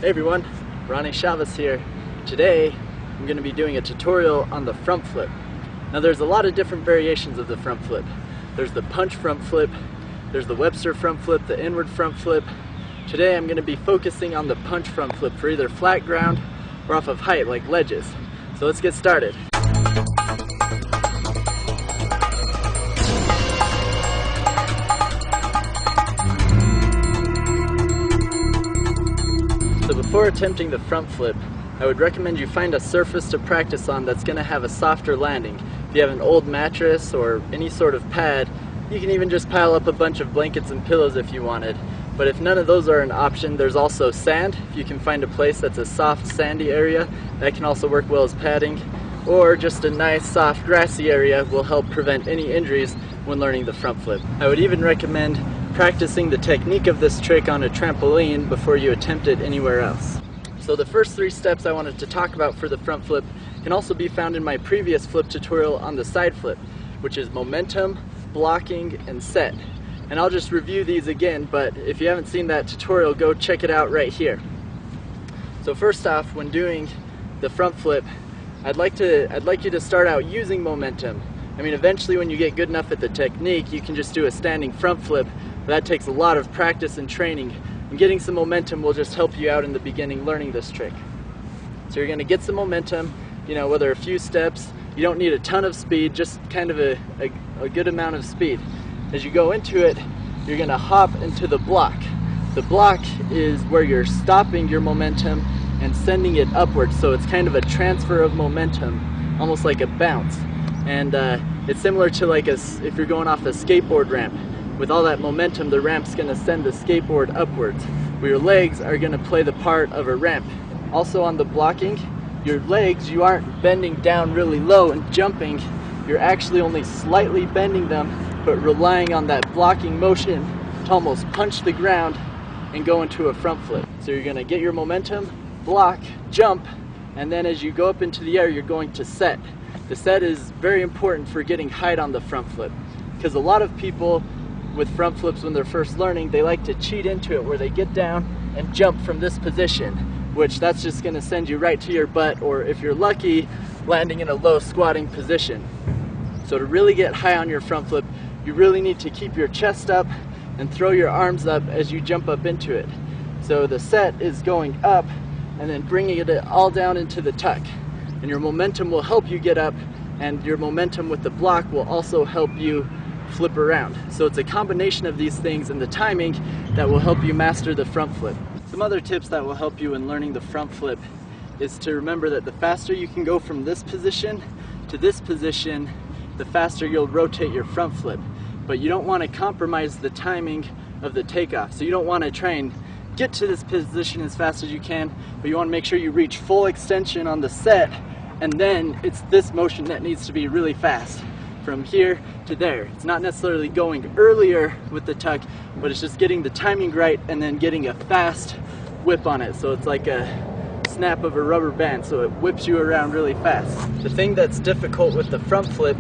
Hey everyone, Ronnie Chavez here. Today I'm going to be doing a tutorial on the front flip. Now there's a lot of different variations of the front flip. There's the punch front flip, there's the Webster front flip, the inward front flip. Today I'm going to be focusing on the punch front flip for either flat ground or off of height like ledges. So let's get started. So before attempting the front flip, I would recommend you find a surface to practice on that's going to have a softer landing. If you have an old mattress or any sort of pad, you can even just pile up a bunch of blankets and pillows if you wanted. But if none of those are an option, there's also sand. If you can find a place that's a soft sandy area, that can also work well as padding. Or just a nice soft grassy area will help prevent any injuries when learning the front flip. I would even recommend practicing the technique of this trick on a trampoline before you attempt it anywhere else. So the first three steps I wanted to talk about for the front flip can also be found in my previous flip tutorial on the side flip, which is momentum, blocking, and set. And I'll just review these again, but if you haven't seen that tutorial, go check it out right here. So first off, when doing the front flip, I'd like you to start out using momentum. I mean, eventually when you get good enough at the technique, you can just do a standing front flip. That takes a lot of practice and training, and getting some momentum will just help you out in the beginning learning this trick. So you're going to get some momentum, whether a few steps. You don't need a ton of speed, just kind of a good amount of speed. As you go into it, you're going to hop into the block. The block is where you're stopping your momentum and sending it upwards, so it's kind of a transfer of momentum, almost like a bounce. And it's similar to if you're going off a skateboard ramp. With all that momentum, the ramp's going to send the skateboard upwards, where your legs are going to play the part of a ramp. Also on the blocking, your legs, you aren't bending down really low and jumping. You're actually only slightly bending them, but relying on that blocking motion to almost punch the ground and go into a front flip. So you're going to get your momentum, block, jump, and then as you go up into the air, you're going to set. The set is very important for getting height on the front flip, because a lot of people with front flips, when they're first learning, they like to cheat into it where they get down and jump from this position, which that's just going to send you right to your butt, or if you're lucky, landing in a low squatting position. So to really get high on your front flip, you really need to keep your chest up and throw your arms up as you jump up into it. So the set is going up and then bringing it all down into the tuck. And your momentum will help you get up, and your momentum with the block will also help you flip around. So it's a combination of these things and the timing that will help you master the front flip. Some other tips that will help you in learning the front flip is to remember that the faster you can go from this position to this position, the faster you'll rotate your front flip. But you don't want to compromise the timing of the takeoff. So you don't want to try and get to this position as fast as you can, but you want to make sure you reach full extension on the set, and then it's this motion that needs to be really fast. From here to there. It's not necessarily going earlier with the tuck, but it's just getting the timing right and then getting a fast whip on it. So it's like a snap of a rubber band, so it whips you around really fast. The thing that's difficult with the front flip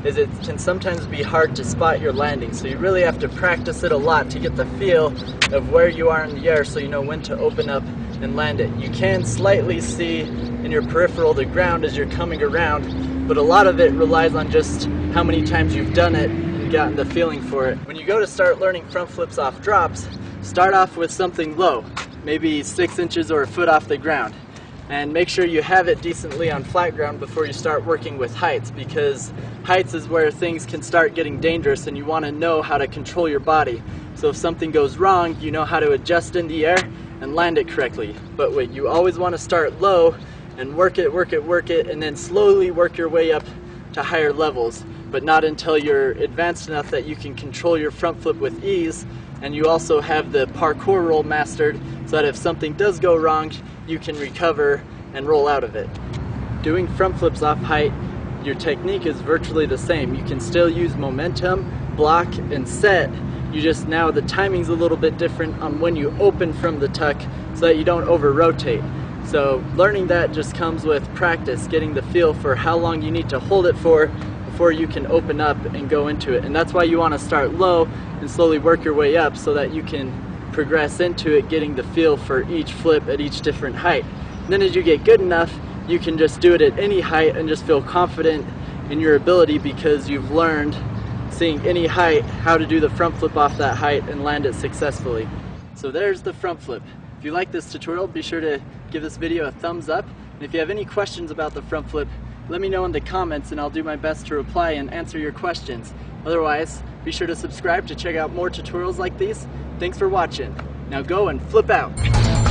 is it can sometimes be hard to spot your landing, so you really have to practice it a lot to get the feel of where you are in the air, so you know when to open up and land it. You can slightly see in your peripheral the ground as you're coming around, but a lot of it relies on just how many times you've done it and gotten the feeling for it. When you go to start learning front flips off drops, start off with something low, maybe 6 inches or a foot off the ground. And make sure you have it decently on flat ground before you start working with heights, because heights is where things can start getting dangerous and you want to know how to control your body. So if something goes wrong, you know how to adjust in the air and land it correctly. But wait, you always want to start low and work it, and then slowly work your way up to higher levels, but not until you're advanced enough that you can control your front flip with ease, and you also have the parkour roll mastered, so that if something does go wrong, you can recover and roll out of it. Doing front flips off height, your technique is virtually the same. You can still use momentum, block, and set. You just now the timing's a little bit different on when you open from the tuck so that you don't over rotate. So learning that just comes with practice, getting the feel for how long you need to hold it for before you can open up and go into it. And that's why you want to start low and slowly work your way up, so that you can progress into it, getting the feel for each flip at each different height. And then as you get good enough, you can just do it at any height and just feel confident in your ability because you've learned, seeing any height, how to do the front flip off that height and land it successfully. So there's the front flip. If you like this tutorial, be sure to give this video a thumbs up. And if you have any questions about the front flip, let me know in the comments and I'll do my best to reply and answer your questions. Otherwise, be sure to subscribe to check out more tutorials like these. Thanks for watching. Now go and flip out.